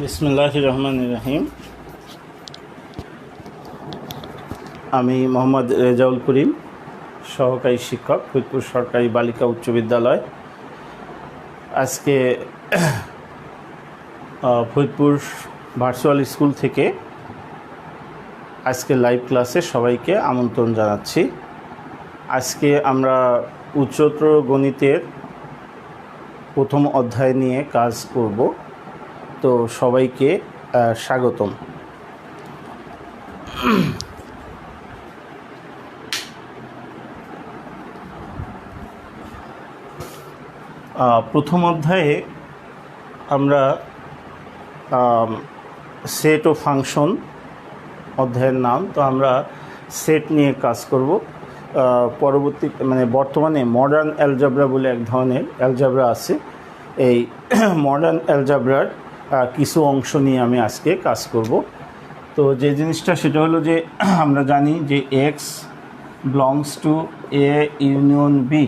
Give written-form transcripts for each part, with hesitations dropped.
বিসমিল্লাহির রহমানির রহিম। আমি মোহাম্মদ রেজাউল করিম, সহকারী শিক্ষক, ফরিদপুর সরকারি বালিকা উচ্চ বিদ্যালয়। আজকে ফরিদপুর ভার্চুয়াল স্কুল থেকে আজকে লাইভ ক্লাসে সবাইকে আমন্ত্রণ জানাচ্ছি। আজকে আমরা উচ্চতর গণিতের প্রথম অধ্যায় নিয়ে কাজ করব। তো সবাইকে স্বাগতম। প্রথম অধ্যায়ে আমরা সেট ও ফাংশন অধ্যায়ের নাম। তো আমরা সেট নিয়ে কাজ করব। পরবর্তী বর্তমানে মডার্ন অ্যালজাবরা বলে এক ধরনের অ্যালজাবরা আছে। এই মডার্ন অ্যালজাবরার কিছু অংশ নিয়ে আমি আজকে কাজ করব। তো যে জিনিসটা সেটা হলো যে আমরা জানি যে x belongs to A union B,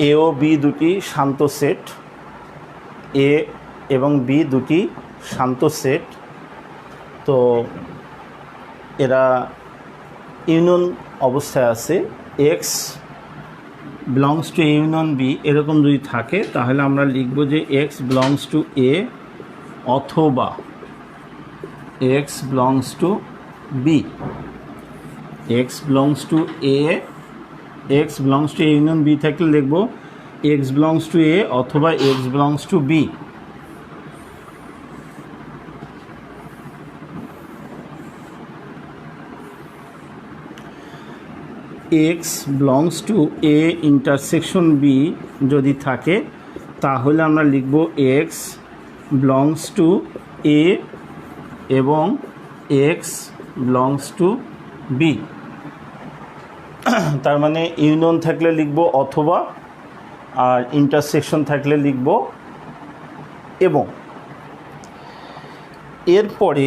A ও বি দুটি শান্ত সেট, এ এবং বি দুটি শান্ত সেট। তো এরা ইউনিয়ন অবস্থায় আছে। X belongs to A union B এরকম যদি থাকে তাহলে আমরা লিখব যে এক্স বিলংস টু এ অথবা x belongs to B. X belongs to A, X belongs to A union B থাকলে লিখব এক্স বিলংস টু এ অথবা x belongs to B. X belongs to A intersection B যদি থাকে তাহলে আমরা লিখব X belongs to A এবং X belongs to B. তার মানে ইউনিয়ন থাকলে লিখব অথবা, আর ইন্টারসেকশন থাকলে লিখব এবং। এরপরে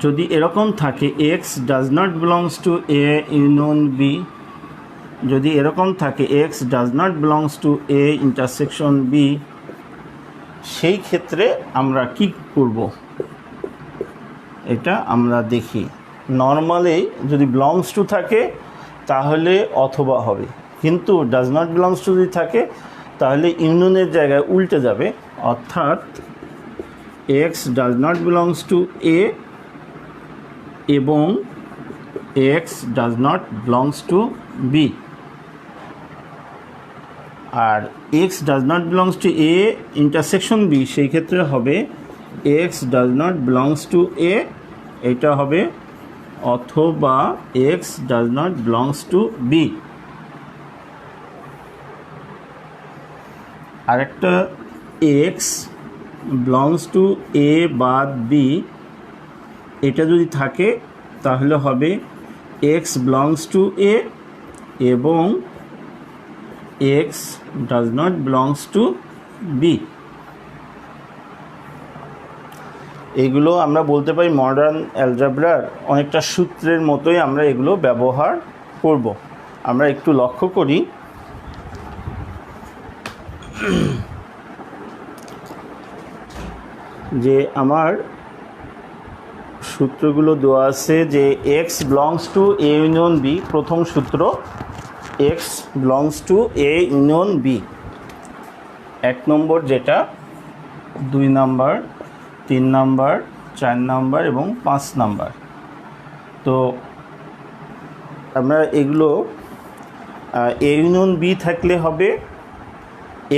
যদি এরকম থাকে X does not belongs to A union B, যদি এরকম থাকে X does not belongs to A intersection B, সেই ক্ষেত্রে আমরা কি করব এটা আমরা দেখি। নর্মালি যদি বিলংস টু থাকে তাহলে অথবা হবে, কিন্তু ডাজ নট বিলংস টু যদি থাকে তাহলে ইউনিয়নের জায়গায় উল্টে যাবে, অর্থাৎ X does not belongs to A এবং X does not belongs to B. আর X does not belongs to A intersection B, সেই ক্ষেত্রে হবে X does not belongs to A, এটা হবে অথবা x does not belongs to B. আরেকটা X belongs to A বাদ বি, এটা যদি থাকে তাহলে হবে এক্স বিলংস টু এ এবং X does not belongs to B. এগুলো আমরা বলতে পারি মডার্ন অ্যালজাবরার অনেকটা সূত্রের মতোই আমরা এগুলো ব্যবহার করব। আমরা একটু লক্ষ্য করি যে আমার সূত্রগুলো দেওয়া আছে যে x belongs to A union B, প্রথম সূত্র X belongs to A union B, 1 নম্বর যেটা, 2 নম্বর, 3 নম্বর, 4 নম্বর এবং 5 নম্বর। তো আমরা এগুলো এ ইউনিয়ন বি থাকলে হবে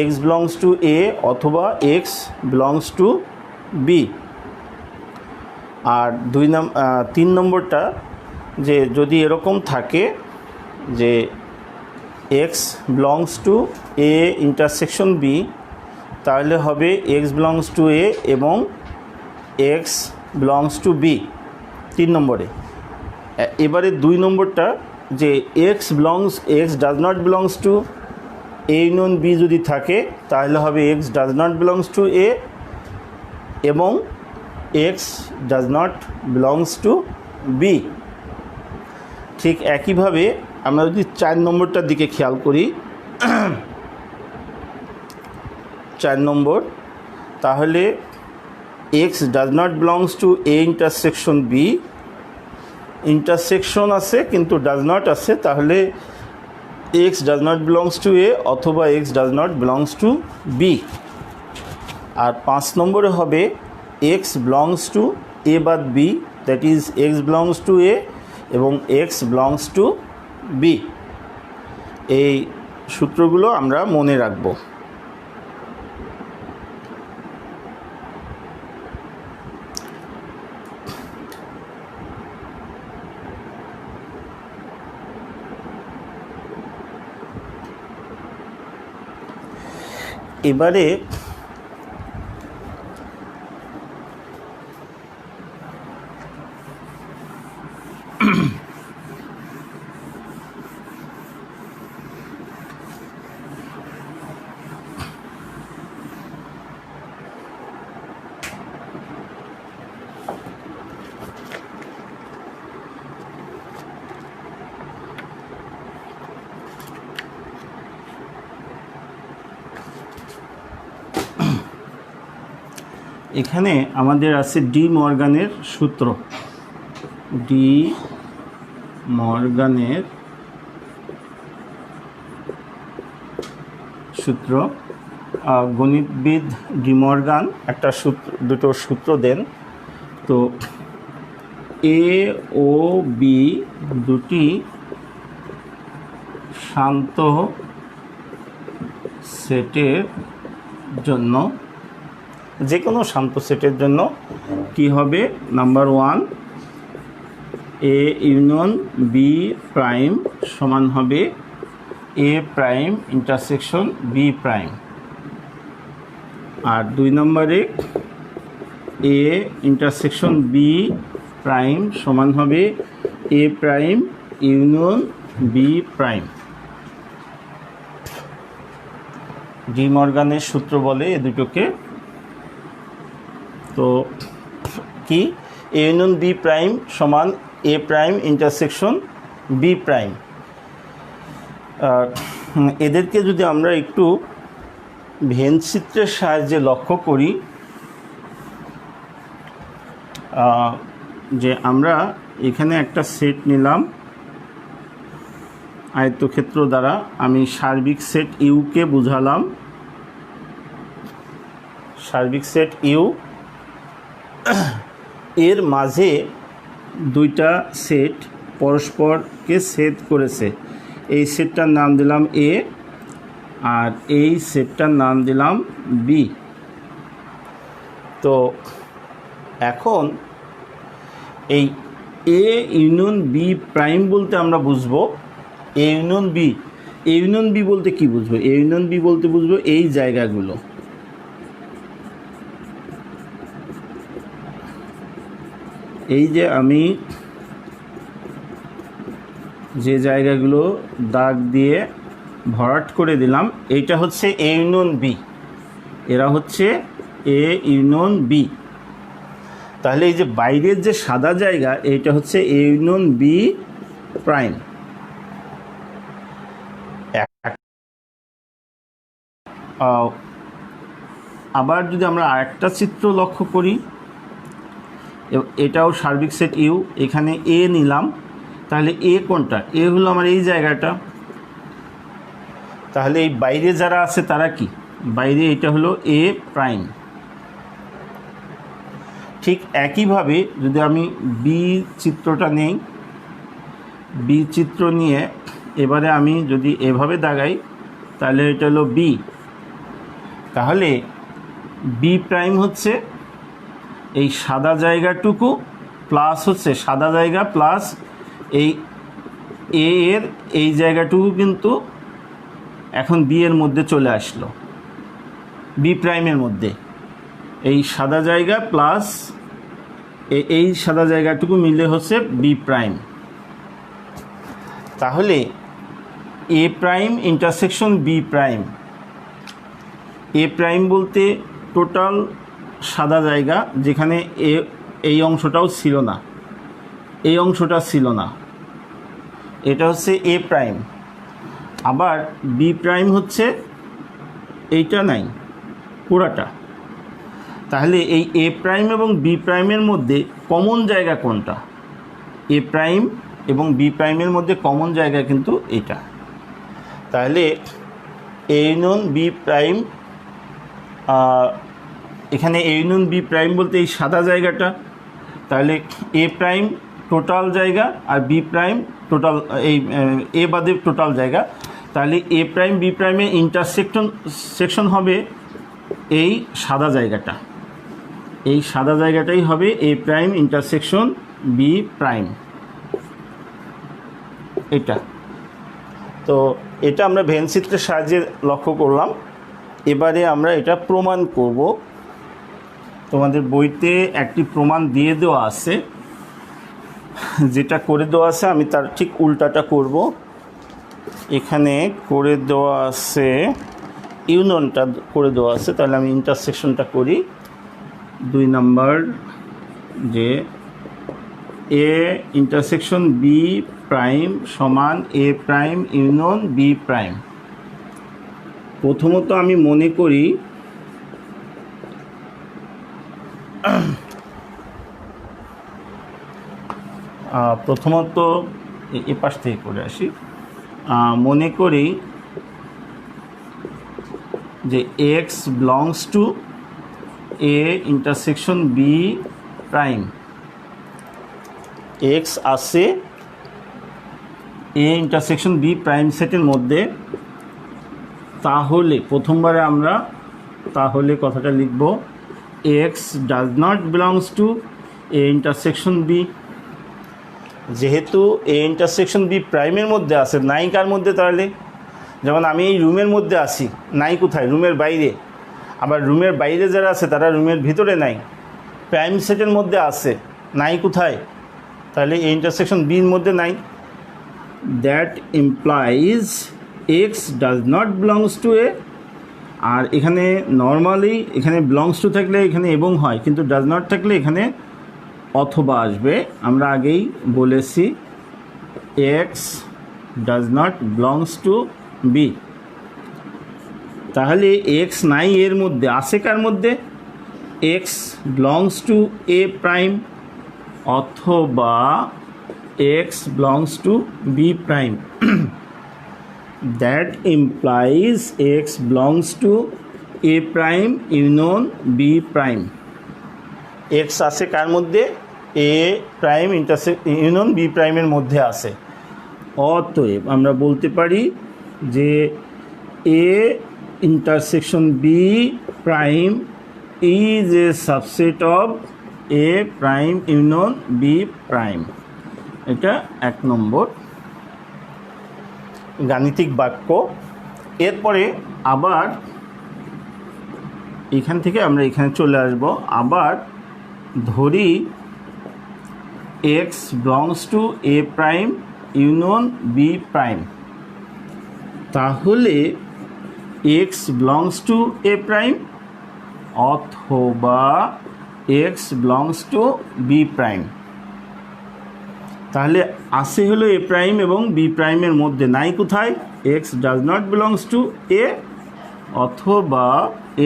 এক্স বিলংস টু এ অথবা এক্স বিলংস টু বি। আর 3 নম্বরটা যে যদি এরকম থাকে যে x belongs to A intersection B, তাহলে হবে এক্স বিলংস টু এ এবং এক্স বিলংস টু বি 3 নম্বরে। এবারে 2 নম্বরটা যে X does not belongs to A union B যদি থাকে তাহলে হবে X does not belongs to A এবং x does not belongs to b। ঠিক একইভাবে আমরা যদি 4 নম্বরটার দিকে খেয়াল করি, 4 নম্বর, তাহলে x does not belongs to A intersection B, intersection আছে কিন্তু ডাজ নট আছে, তাহলে x does not belongs to A অথবা x does not belongs to B. আর 5 নম্বরে হবে এক্স বিলংস টু এ বাদ B, that is X belongs to A এবং এক্স বিলংস টু বি। এই সূত্রগুলো আমরা মনে রাখব। এবারে এখানে আমাদের আছে ডি মর্গানের সূত্র। ডি মর্গানের সূত্র, গণিতবিদ ডি মর্গান একটা দুটো সূত্র দেন। তো এ ও বি দুটি শান্ত সেটের জন্য, যে কোনো শান্ত সেটের জন্য কি হবে, number 1 A union B prime সমান হবে A prime intersection B prime. আর 2 নম্বরে এ ইন্টারসেকশন বি প্রাইম সমান হবে A prime union B prime. De মর্গানের সূত্র বলে এ দুটোকে। তো কি, এ ইউনিয়ন বি প্রাইম সমান A prime intersection B prime. এদেরকে যদি আমরা একটু ভেন চিত্রের সাহায্যে লক্ষ্য করি, যে আমরা এখানে একটা সেট নিলাম আয়তক্ষেত্র দ্বারা, আমি সার্বিক সেট ইউকে বুঝালাম, সার্বিক সেট ইউ, এর মাঝে দুইটা সেট পরস্পরকে ছেদ করেছে, এই সেটটার নাম দিলাম এ আর এই সেটটার নাম দিলাম বি। তো এখন এই এ ইউনিয়ন বি প্রাইম বলতে আমরা বুঝবো A union B. A union B বলতে কি বুঝবো, এ ইউনিয়ন বি বলতে বুঝবো এই জায়গাগুলো, এই যে আমি যে জায়গাগুলো দাগ দিয়ে ভরাট করে দিলাম, এইটা হচ্ছে এ ইউনিয়ন বি, এরা হচ্ছে এ ইউনিয়ন বি। তাহলে এই যে বাইরের যে সাদা জায়গা, এইটা হচ্ছে এ ইউনিয়ন বি প্রাইম। আবার যদি আমরা আরেকটা চিত্র লক্ষ্য করি, এটাও সার্বিক সেট ইউ, এখানে এ নিলাম, তাহলে এ কোনটা, এ হলো আমার এই জায়গাটা, তাহলে এই বাইরে যারা আছে তারা কি, বাইরে এটা হলো এ প্রাইম। ঠিক একইভাবে যদি আমি বি চিত্রটা নেই, বি চিত্র নিয়ে এবারে আমি যদি এভাবে দাগাই, তাহলে এটা হলো বি। তাহলে বি প্রাইম হচ্ছে এই সাদা জায়গাটুকু প্লাস হচ্ছে সাদা জায়গা প্লাস এই এ এর এই জায়গাটুকু কিন্তু এখন বি এর মধ্যে চলে আসলো, বি প্রাইমের মধ্যে এই সাদা জায়গা প্লাস এই সাদা জায়গাটুকু মিলে হচ্ছে বি প্রাইম। তাহলে এ প্রাইম ইন্টারসেকশন বি প্রাইম, এ প্রাইম বলতে টোটাল সাদা জায়গা, যেখানে এই অংশটাও ছিল না, এই অংশটা ছিল না, এটা হচ্ছে এ প্রাইম, আবার বি প্রাইম হচ্ছে এইটা নাই পুরাটা। তাহলে এই এ প্রাইম এবং বি প্রাইমের মধ্যে কমন জায়গা কোনটা? এ প্রাইম এবং বি প্রাইমের মধ্যে কমন জায়গা কিন্তু এটা। তাহলে এ ইউনিয়ন বি প্রাইম, এখানে এ ইউনিয়ন বি প্রাইম বলতে এই সাদা জায়গাটা, তাহলে এ প্রাইম টোটাল জায়গা আর বি প্রাইম টোটাল, এই এ বাদে টোটাল জায়গা। তাহলে এ প্রাইম বি প্রাইমের সেকশন হবে এই সাদা জায়গাটা, এই সাদা জায়গাটাই হবে A prime intersection B prime, এটা। তো এটা আমরা ভেনচিত্রের সাহায্যে লক্ষ্য করলাম। এবারে আমরা এটা প্রমাণ করব। তোমাদের বইতে একটি প্রমাণ দিয়ে দেওয়া আছে, যেটা করে দেওয়া আছে আমি তার ঠিক উল্টাটা করব। এখানে করে দেওয়া আছে ইউনিয়নটা করে দেওয়া আছে, তাহলে আমি ইন্টারসেকশনটা করি। 2 নাম্বার যে এ ইন্টারসেকশন বি প্রাইম সমান A prime union B prime. প্রথমত আমি মনে করি এ পাশ থেকে করে আসি। মনে করি যে x belongs to A intersection B prime, X আছে এ ইন্টারসেকশন বি প্রাইম সেটের মধ্যে। তাহলে প্রথমবারে আমরা তাহলে কথাটা লিখব, X does not belongs to A intersection B. যেহেতু এ ইন্টারসেকশন বি প্রাইমের মধ্যে আছে, নাই কার মধ্যে? তাহলে যেমন আমি এই রুমের মধ্যে আছি, নাই কোথায়? রুমের বাইরে। আবার রুমের বাইরে যারা আছে তারা রুমের ভিতরে নাই, প্রাইম সেটের মধ্যে আছে, নাই কোথায়? তাহলে এ ইন্টারসেকশন বির মধ্যে নাই। That implies x does not belongs to A. আর এখানে নর্মালি এখানে বিলংস টু থাকলে এখানে এবং হয়, কিন্তু ডাজ নট থাকলে এখানে অথবা আসবে। আমরা আগেই বলেছি X does not belongs to B. তাহলে এক্স নাই এর মধ্যে, আছে কার মধ্যে? X belongs to A prime অথবা x belongs to B prime. That implies x belongs to A prime union B prime. X আছে কার মধ্যে? এ প্রাইম ইউনিয়ন বি প্রাইমের মধ্যে আছে। অতএব আমরা বলতে পারি যে A intersection B prime is a subset of A prime union B prime. এটা 1 নম্বর গাণিতিক বাক্য। এরপরে আবার এখান থেকে আমরা এখানে চলে আসব। আবার ধরি x belongs to A prime union B prime. তাহলে x belongs to A prime অথবা x belongs to B prime. তাহলে আসে হলো এ প্রাইম এবং বি প্রাইমের মধ্যে, নাই কোথায়? X does not belongs to A অথবা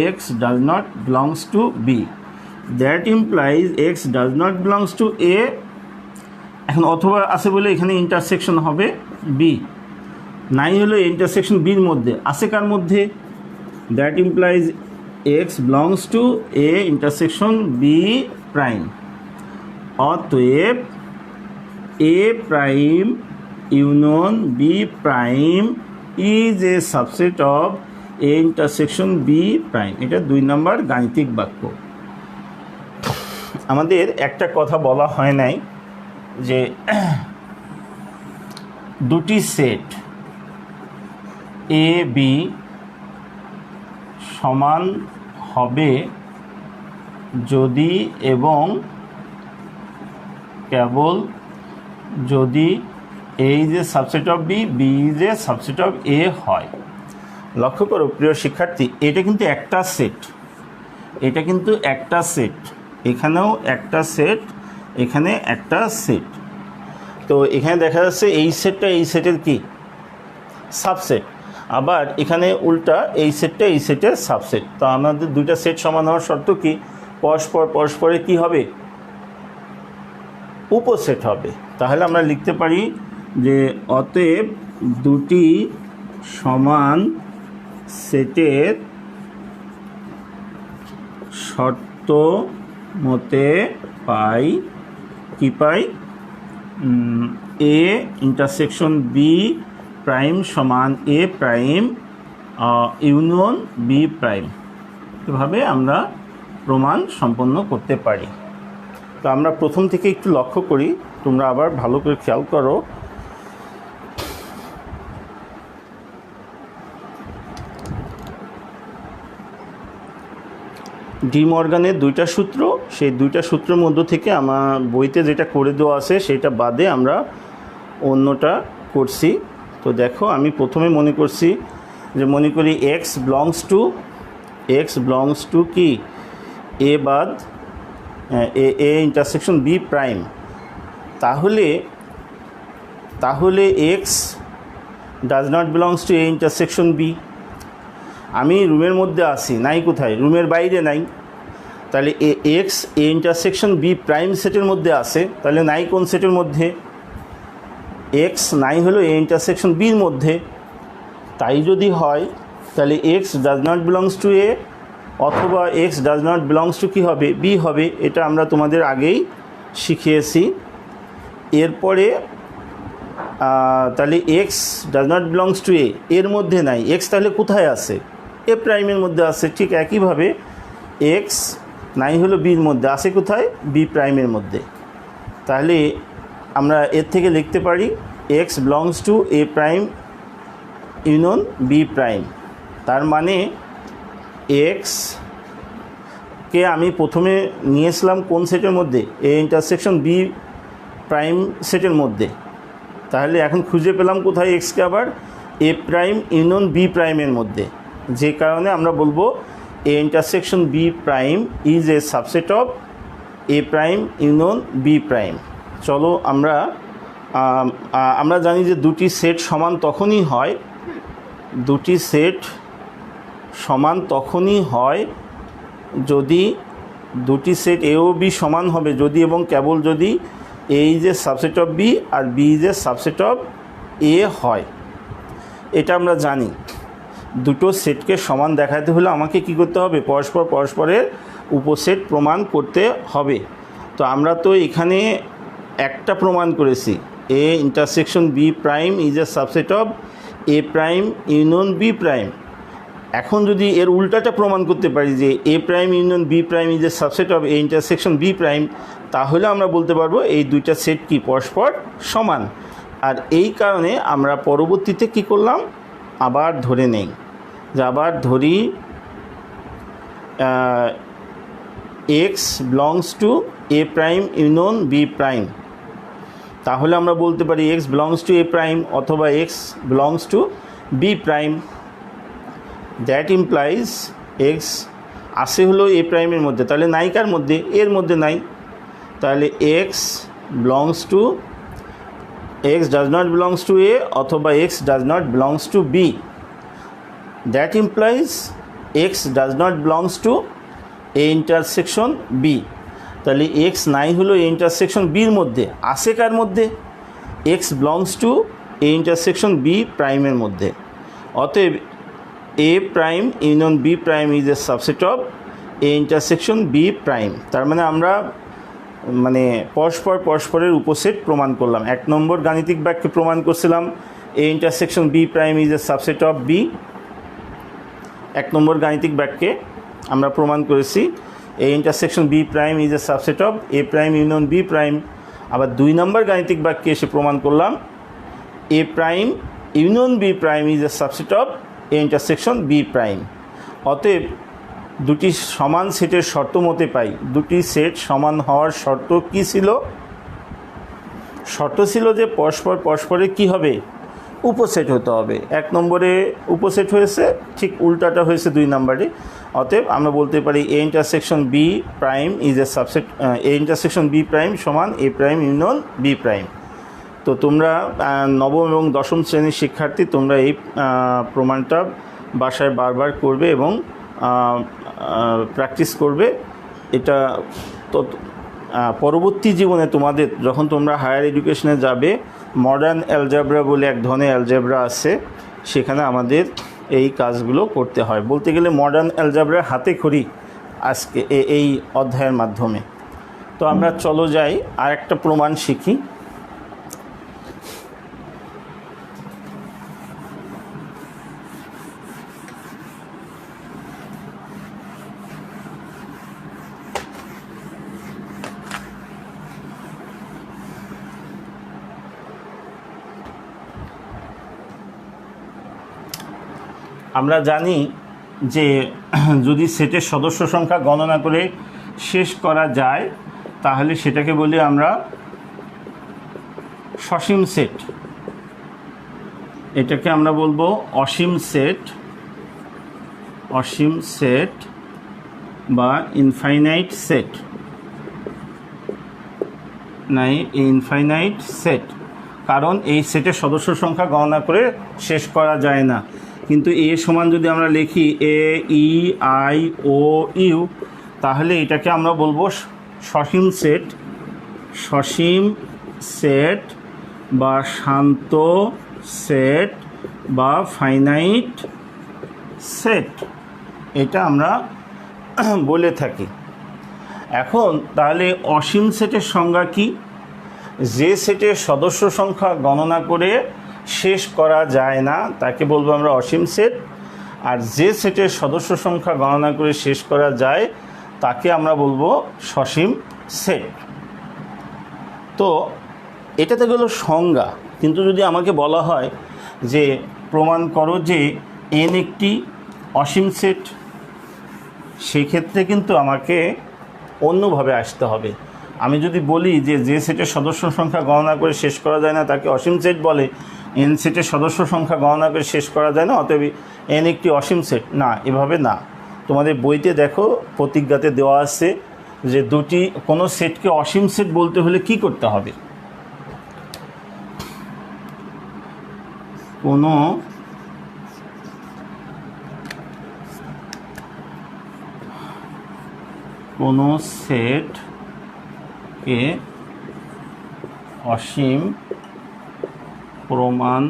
x does not belongs to B. That implies x does not belongs to A. এখন অথবা আছে বলে এখানে ইন্টারসেকশন হবে বি, নাই হলো ইন্টারসেকশন বির মধ্যে, আছে কার মধ্যে? That implies x belongs to A intersection B prime. অতএব A prime union B prime is a subset of A intersection B prime. এটা 2 নম্বর গাণিতিক বাক্য। আমাদের একটা কথা বলা হয় নাই যে দুটি সেট এ বি সমান হবে যদি এবং কেবল যদি A is a subset of B, B is a subset of A হয়। লক্ষ্য করো প্রিয় শিক্ষার্থী, এটা কিন্তু একটা সেট, এটা কিন্তু একটা সেট, এখানেও একটা সেট, এখানে একটা সেট। তো তো এখানে দেখা যাচ্ছে এই সেটটা এই সেটের কি সাবসেট, আবার এখানে উল্টা এই সেটটা এই সেটের সাবসেট। তো আমাদের দুইটা সেট সমান হওয়ার শর্ত কি, পরস্পরে কি হবে, উপসেট হবে। তাহলে আমরা লিখতে পারি যে অতএব দুটি সমান সেটের শর্ত মতে পাই কি পাই, এ ইন্টারসেকশন বি প্রাইম সমান A prime union B prime. এভাবে আমরা প্রমাণ সম্পন্ন করতে পারি। তো আমরা প্রথম থেকে একটু লক্ষ্য করি, তোমরা আবার ভালো করে খেয়াল করো। ডি মর্গানের দুইটা সূত্র, সেই দুইটা সূত্রের মধ্য থেকে আমার বইতে যেটা করে দেওয়া আছে সেটা বাদে আমরা অন্যটা করছি। তো দেখো, আমি প্রথমে মনে করি এক্স বিলংস টু কি এ বাদ এ ইন্টারসেকশন বি প্রাইম। তাহলে x does not belongs to A intersection B. আমি রুমের মধ্যে আসি, নাই কোথায়, রুমের বাইরে নাই। তাহলে X A intersection B prime সেটের মধ্যে আসে, তাহলে নাই কোন সেটের মধ্যে, এক্স নাই হলো এ ইন্টারসেকশন বির মধ্যে। তাই যদি হয় তাহলে x does not belongs to A অথবা x does not belongs to কী হবে, বি হবে। এটা আমরা তোমাদের আগেই শিখিয়েছি। এরপরে তাহলে x does not belongs to A, এর মধ্যে নাই, এক্স তাহলে কোথায় আছে, এ প্রাইমের মধ্যে আছে। ঠিক একইভাবে এক্স নাই হলো বির মধ্যে, আসে কোথায়, বি প্রাইমের মধ্যে। তাহলে আমরা এর থেকে লিখতে পারি x belongs to A prime union B prime. তার মানে এক্সকে আমি প্রথমে নিয়েছিলাম কোন সেটের মধ্যে, এ ইন্টারসেকশন বি প্রাইম সেটের মধ্যে। তাহলে এখন খুঁজে পেলাম কোথায় এক্সকে, আবার এ প্রাইম ইউনিয়ন বি প্রাইমের মধ্যে। যে কারণে আমরা বলবো A intersection B prime is a subset of A prime union B prime. চলো আমরা জানি যে দুটি সেট সমান তখনই হয়, যদি দুটি সেট এ ও বি সমান হবে যদি এবং কেবল যদি A is a subset of B আর B is a subset of A হয়। এটা আমরা জানি। দুটো সেটকে সমান দেখাতে হলে আমাকে কি করতে হবে, পরস্পরের উপসেট প্রমাণ করতে হবে। তো আমরা তো এখানে একটা প্রমাণ করেছি, A intersection B prime is a subset of A prime union B prime. এখন যদি এর উল্টাটা প্রমাণ করতে পারি যে A prime union B prime is a subset of A intersection B prime, তাহলে আমরা বলতে পারবো এই দুইটা সেট কি পরস্পর সমান। আর এই কারণে আমরা পরবর্তীতে কি করলাম, আবার ধরে নেই যে x belongs to A prime union B prime. তাহলে আমরা বলতে পারি x belongs to A prime অথবা x belongs to B prime. That implies x আসে হলো এ প্রাইমের মধ্যে, তাহলে নাই কার মধ্যে, এর মধ্যে নাই। তাহলে x does not belongs to A অথবা x does not belongs to B. That implies x does not belongs to A intersection B. তাহলে এক্স নাই হলো এ ইন্টারসেকশন বির মধ্যে, আসে কার মধ্যে, x belongs to A intersection B প্রাইমের মধ্যে। অতএব A prime union B prime is a subset of A intersection B prime. তার মানে আমরা পরস্পরের উপসেট প্রমাণ করলাম। 1 নম্বর গাণিতিক বাক্যে প্রমাণ করছিলাম A intersection B prime is a subset of B. 1 number গাণিতিক বাক্যে আমরা প্রমাণ করেছি A intersection B prime is a subset of A prime union B prime. আবার 2 নম্বর গাণিতিক বাক্যে এসে প্রমাণ করলাম A prime union B prime is a subset of A intersection B prime. অতএব দুটি সমান সেটের শর্ত মতে পাই, দুটি সেট সমান হওয়ার শর্ত কী ছিল, শর্ত ছিল যে পরস্পরে কি হবে, উপসেট হতে হবে। 1 নম্বরে উপসেট হয়েছে, ঠিক উল্টাটা হয়েছে 2 নম্বরে। অতএব আমরা বলতে পারি A intersection B prime is a subset, A intersection B prime সমান A prime union B prime. তো তোমরা নবম এবং দশম শ্রেণীর শিক্ষার্থী, তোমরা এই প্রমাণটা বাসায় বারবার করবে এবং প্র্যাকটিস করবে। এটা তো পরবর্তী জীবনে তোমাদের যখন তোমরা হায়ার এডুকেশনে যাবে, মডার্ন অ্যালজেব্রা বলে এক ধরনের অ্যালজেব্রা আছে, সেখানে আমাদের এই কাজগুলো করতে হয়। বলতে গেলে মডার্ন অ্যালজেব্রার হাতে খড়ি আজকে এই অধ্যায়ের মাধ্যমে। তো আমরা চলো যাই আর একটা প্রমাণ শিখি। আমরা জানি যে যদি সেটের সদস্য সংখ্যা গণনা করে শেষ করা যায় তাহলে সেটাকে বলি আমরা সসীম সেট। এটাকে আমরা বলবো অসীম সেট, অসীম সেট বা ইনফাইনাইট সেট, নাই ইনফাইনাইট সেট। কারণ এই সেটের সদস্য সংখ্যা গণনা করে শেষ করা যায় না। কিন্তু এ সমান যদি আমরা লিখি এ ই আই ও ইউ, তাহলে এটাকে আমরা বলবো সসীম সেট, সসীম সেট বা শান্ত সেট বা ফাইনাইট সেট, এটা আমরা বলে থাকি। এখন তাহলে অসীম সেটের সংজ্ঞা কি? যে সেটের সদস্য সংখ্যা গণনা করে শেষ করা যায় না তাকে বলবো আমরা অসীম সেট, আর যে সেটের সদস্য সংখ্যা গণনা করে শেষ করা যায় তাকে আমরা বলবো সসীম সেট। তো এটাতে গেল সংজ্ঞা। কিন্তু যদি আমাকে বলা হয় যে প্রমাণ করো যে এন একটি অসীম সেট, সেক্ষেত্রে কিন্তু আমাকে অন্যভাবে আসতে হবে। আমি যদি বলি যে যে সেটের সদস্য সংখ্যা গণনা করে শেষ করা যায় না তাকে অসীম সেট বলে, এন সেটের সদস্য সংখ্যা গণনা করে শেষ করা যায় না অতএব এন একটি অসীম সেট, না, এভাবে না। তোমাদের বইতে দেখো প্রতিজ্ঞাতে দেওয়া আছে যে কোনো সেটকে অসীম সেট বলতে হলে কি করতে হবে। কোনো সেটকে অসীম প্রমাণ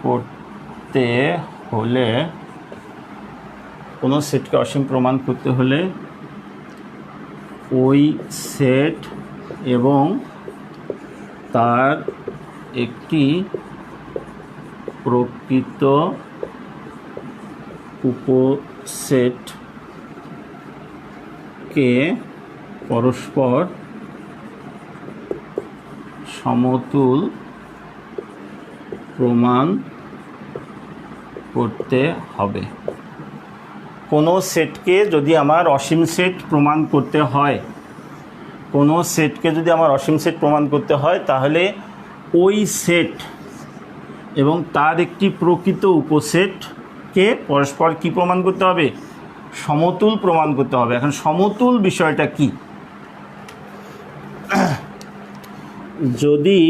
করতে হলে, কোনো সেটকে অসীম প্রমাণ করতে হলে ওই সেট এবং তার একটি প্রকৃত উপসেটকে পরস্পর সমতুল প্রমাণ করতে হবে। কোনো সেটকে যদি আমার অসীম সেট প্রমাণ করতে হয়, কোনো সেটকে যদি আমার অসীম সেট প্রমাণ করতে হয় তাহলে ওই সেট এবং তার একটি প্রকৃত উপসেটকে পরস্পর কি প্রমাণ করতে হবে? সমতুল প্রমাণ করতে হবে। এখন সমতুল বিষয়টা কি? যদি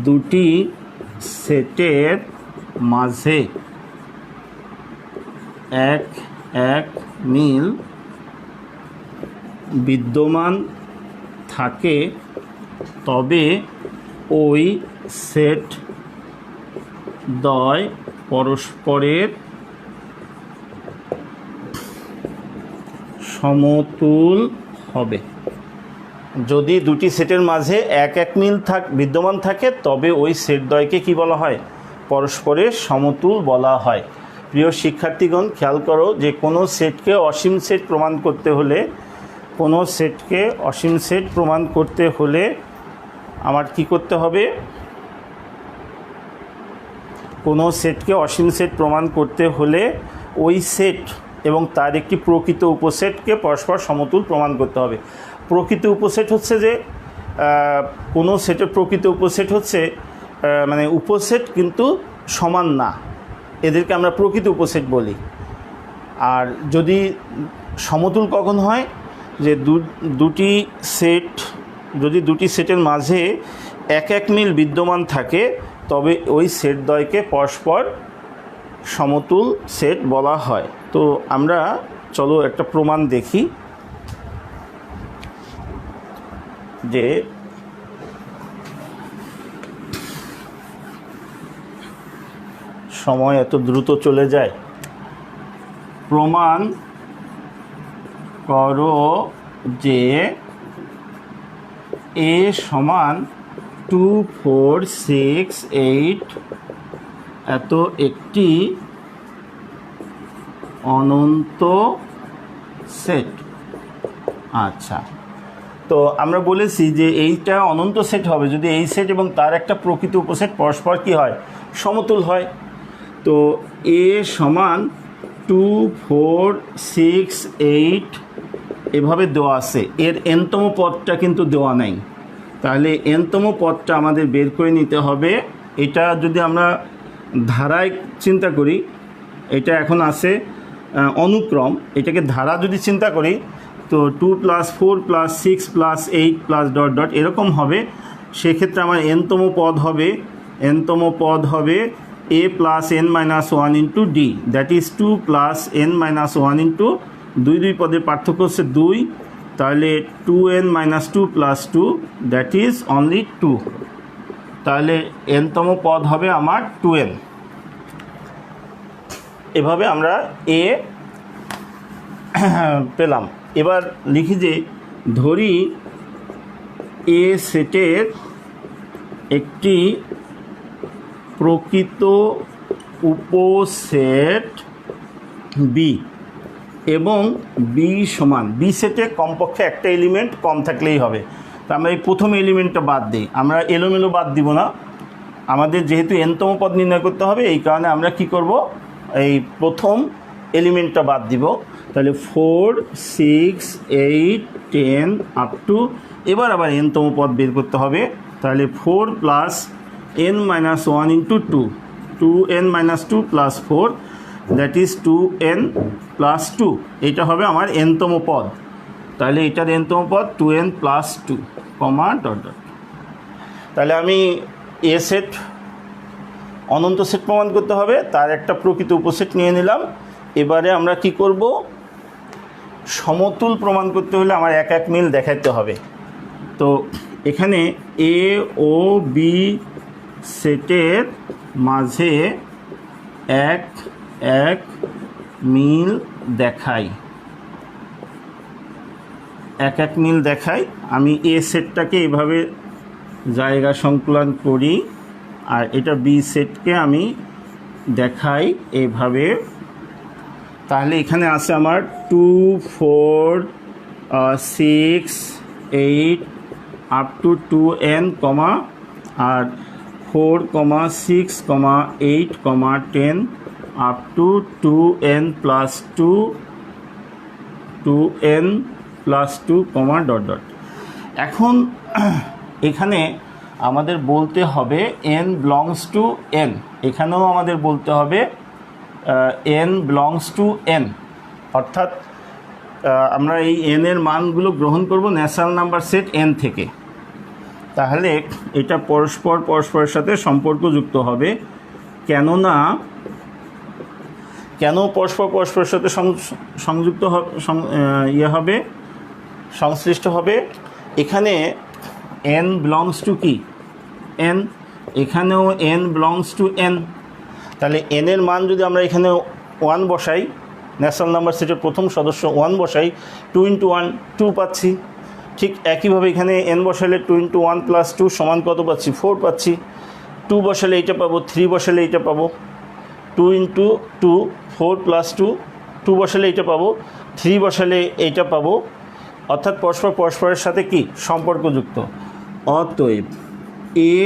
দুটি সেটের মাঝে এক মিল বিদ্যমান থাকে তবে ওই সেট দ্বয় পরস্পরের সমতুল হবে। যদি দুটি সেটের মাঝে এক মিল বিদ্যমান থাকে তবে ওই সেট দ্বয়কে কি বলা হয়? পরস্পরের সমতুল বলা হয়। প্রিয় শিক্ষার্থীগণ, খেয়াল করো যে কোনো সেটকে অসীম সেট প্রমাণ করতে হলে, কোনো সেটকে অসীম সেট প্রমাণ করতে হলে আমার কি করতে হবে? কোনো সেটকে অসীম সেট প্রমাণ করতে হলে ওই সেট এবং তার একটি প্রকৃত উপসেটকে পরস্পর সমতুল প্রমাণ করতে হবে। প্রকৃত উপসেট হচ্ছে যে কোনো সেটের প্রকৃত উপসেট হচ্ছে মানে উপসেট কিন্তু সমান না, এদেরকে আমরা প্রকৃত উপসেট বলি। আর যদি সমতুল কখন হয়? যে দুটি সেট, যদি দুটি সেটের মাঝে এক এক মিল বিদ্যমান থাকে তবে ওই সেটদ্বয়কে পরস্পর সমতুল সেট বলা হয়। তো আমরা চলো একটা প্রমাণ দেখি যে সময় এত দ্রুত চলে যায়। প্রমাণ করো যে a সমান 2 4 6 8 এত একটি অনন্ত সেট। আচ্ছা, তো আমরা বলেছি যে এইটা অনন্ত সেট হবে যদি এই সেট এবং তার একটা প্রকৃত উপসেট পরস্পর কী হয়, সমতুল হয়। তো a সমান 2 4 6 8 এভাবে দেওয়া আছে, এর nতম পদটা কিন্তু দেওয়া নাই। তাহলে nতম পদটা আমাদের বের করে নিতে হবে। এটা যদি আমরা ধারায় চিন্তা করি, এটা এখন আছে অনুক্রম, এটাকে ধারা যদি চিন্তা করি তো 2 + 4 + 6 + 8 + ডট ডট এরকম হবে। সেক্ষেত্রে আমার nতম পদ হবে a + n - 1 * d, that is 2 + n - 1 * দুই পদের পার্থক্য হচ্ছে 2, তাহলে 2n - 2 + 2 দ্যাট ইজ অনলি 2। তাহলে nতম পদ হবে আমার 2n। এভাবে আমরা a পেলাম। এবার লিখি যে ধরি a সেটের একটি প্রকৃত উপসেট b এবং b সমান, b সেটে কমপক্ষে একটা এলিমেন্ট কম থাকলেই হবে। তো আমরা এই প্রথম এলিমেন্টটা বাদ দিই, আমরা এলোমেলো বাদ দিব না, আমাদের যেহেতু nতম পদ নির্ণয় করতে হবে এই কারণে আমরা কি করব, এই প্রথম এলিমেন্টটা বাদ দিব। তাহলে 4 6 8 10 আপ টু, এবার আবার nতম পদ বের করতে হবে। তাহলে 4 + n - 1 * 2, 2n - 2 + 4 that is 2n + 2, এটা হবে আমার nতম পদ। তাহলে এটার nতম পদ 2n + 2, ডট ডট। তাহলে আমি এ সেট অনন্ত সেট প্রমাণ করতে হবে, তার একটা প্রকৃত উপসেট নিয়ে নিলাম। এবারে আমরা কি করব, সমতুল প্রমাণ করতে হলে আমার এক এক মিল দেখাতে হবে। তো এখানে a ও b সেটের মাঝে এক এক মিল দেখাই, আমি এ সেটটাকে এভাবে জায়গা সংকুলন করি আর এটা বি সেটকে আমি দেখাই এভাবে। তাহলে এখানে আছে আমার 2 4 6 8 আপ টু 2n, আর 4 6 8 10 up to 2n + 2 dot dot. এখন এখানে আমাদের বলতে হবে n belongs to n, এখানেও আমাদের বলতে হবে n belongs to n, অর্থাৎ আমরা এই n এর মানগুলো গ্রহণ করব ন্যাচারাল নাম্বার সেট n থেকে। তাহলে এটা পরস্পরের সাথে সম্পর্কযুক্ত হবে। কেন পরস্পরের সাথে সংযুক্ত হবে, সংশ্লিষ্ট হবে? এখানে n belongs to কি, n, এখানেও n belongs to n। তাহলে n এর মান যদি আমরা এখানে 1 বসাই, ন্যাচারাল নাম্বার সেটের প্রথম সদস্য 1 বসাই, 2 × 1 2 পাচ্ছি। ঠিক একইভাবে এখানে n বসালে 2 × 1 + 2 সমান কত পাচ্ছি, 4 পাচ্ছি। 2 বসালে এইটা পাবো, 3 বসালে এইটা পাবো, 2 × 2 4 + 2, 2 বসালে এইটা পাবো, 3 বসালে এইটা পাবো, অর্থাৎ পরস্পরের সাথে কি সম্পর্কযুক্ত। অতএব এ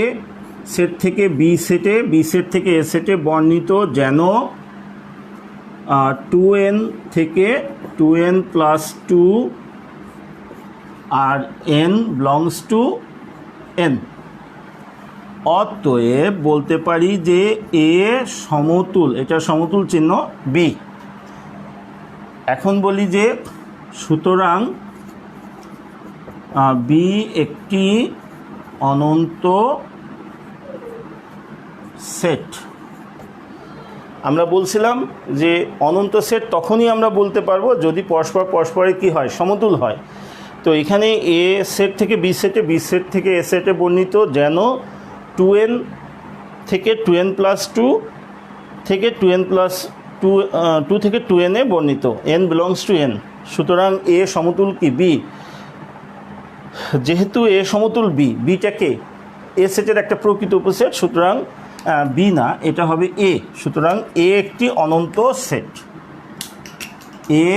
সেট থেকে বি সেটে, বি সেট থেকে এ সেটে বর্ণিত যেন 2n থেকে 2n + 2 R n belongs to n। অতএব বলতে পারি যে এ সমতুল, এটা সমতুল চিহ্ন বি। এখন বলি যে সুতরাং বি একটি অনন্ত সেট। আমরা বলছিলাম যে অনন্ত সেট তখনই আমরা বলতে পারবো যদি পরস্পরের কী হয়, সমতুল হয়। তো এখানে এ সেট থেকে বি সেটে, বি সেট থেকে এ সেটে বর্ণিত যেন 2n থেকে 2n+2 থেকে 2n+2 2 থেকে 2n এ বর্ণিত, n বিলংস টু n। সুতরাং এ সমতুল কি বি। যেহেতু এ সমতুল বি, বিটাকে এ সেটের একটা প্রকৃত উপসেট, সুতরাং বি না, এটা হবে এ। সুতরাং এ একটি অনন্ত সেট, এ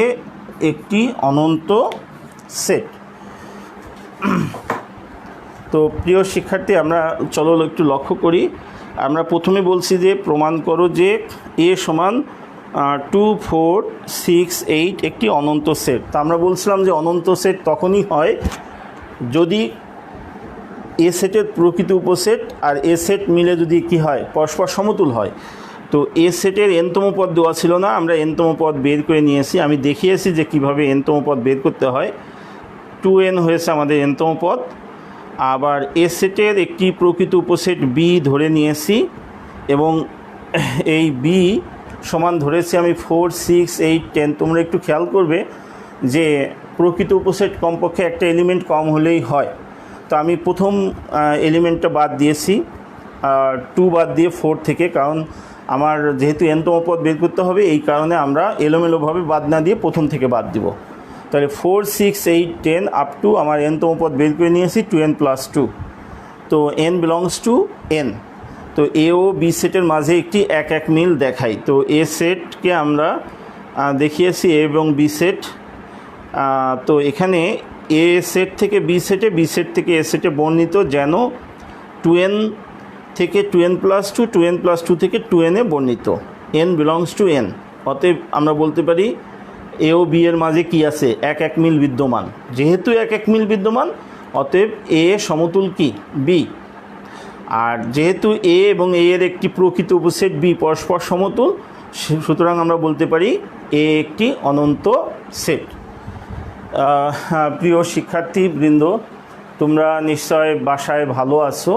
একটি অনন্ত সেট। তো প্রিয় শিক্ষার্থী, আমরা চলো একটু লক্ষ্য করি। আমরা প্রথমে বলছি যে প্রমাণ করো যে এ সমান 2, 4, 6, 8 একটি অনন্ত সেট। তা আমরা বলছিলাম যে অনন্ত সেট তখনই হয় যদি এ সেটের প্রকৃত উপসেট আর এ সেট মিলে যদি কি হয়, পরস্পর সমতুল হয়। তো এ সেটের এনতম পদ দেওয়া ছিল না, আমরা এনতম পদ বের করে নিয়েছি। আমি দেখিয়েছি যে কিভাবে এনতম পদ বের করতে হয়। 2n হয়েছে আমাদের এনতম পদ। আবার এ সেটের একটি প্রকৃত উপসেট বি ধরে নিয়েছি এবং এই বি সমান ধরেছি আমি 4, 6, 8, 10। তোমরা একটু খেয়াল করবে যে প্রকৃত উপসেট কমপক্ষে একটা এলিমেন্ট কম হলেই হয়। তো আমি প্রথম এলিমেন্টটা বাদ দিয়েছি, 2 বাদ দিয়ে 4 থেকে, কারণ আমার যেহেতু এনতম পদ বের করতে হবে, এই কারণে আমরা এলোমেলোভাবে বাদ না দিয়ে প্রথম থেকে বাদ দিব। তাহলে 4, 6, 8, 10 আপ টু আমার এনতম পদ বের করে নিয়েছি 2n+2। তো n বিলংস টু n। তো এ ও বি সেটের মাঝে একটি এক মিল দেখাই। তো এ সেটকে আমরা দেখিয়েছি এ এবং বি সেট। তো এখানে এ সেট থেকে বি সেটে, বি সেট থেকে এ সেটে বর্ণিত যেন 2n থেকে 2n+2, 2n+2 থেকে 2n এ বর্ণিত, n বিলংস টু n। অতএব আমরা বলতে পারি এ ও বি এর মাঝে কি আছে, এক মিল বিদ্যমান। যেহেতু এক মিল বিদ্যমান, অতএব এ সমতুল কি বি। আর যেহেতু এ এবং এ এর একটি প্রকৃত উপসেট বি পরস্পর সমতুল, সুতরাং আমরা বলতে পারি এ একটি অনন্ত সেট। প্রিয় শিক্ষার্থীবৃন্দ, তোমরা নিশ্চয় বাসায় ভালো আছো,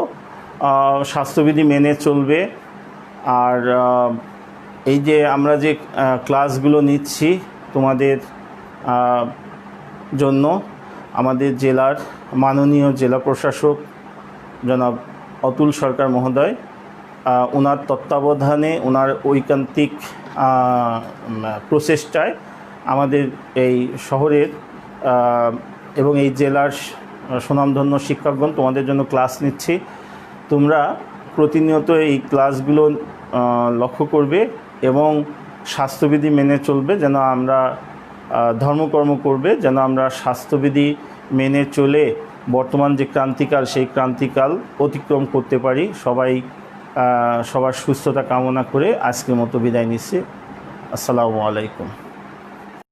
স্বাস্থ্যবিধি মেনে চলবে। আর এই যে আমরা যে ক্লাসগুলো নিচ্ছি তোমাদের জন্য, আমাদের জেলার মাননীয় জেলা প্রশাসক জনাব অতুল সরকার মহোদয়, ওনার তত্ত্বাবধানে, ওনার ঐকান্তিক প্রচেষ্টায় আমাদের এই শহরের এবং এই জেলার সুনামধন্য শিক্ষকগণ তোমাদের জন্য ক্লাস নিচ্ছি। তোমরা প্রতিনিয়ত এই ক্লাসগুলো লক্ষ্য করবে এবং স্বাস্থ্যবিধি মেনে চলবে, যেন আমরা ধর্মকর্ম করবে, যেন আমরা স্বাস্থ্যবিধি মেনে চলে বর্তমান যে ক্রান্তিকাল, সেই ক্রান্তিকাল অতিক্রম করতে পারি। সবার সুস্থতা কামনা করে আজকের মতো বিদায় নিচ্ছি। আসসালামু আলাইকুম।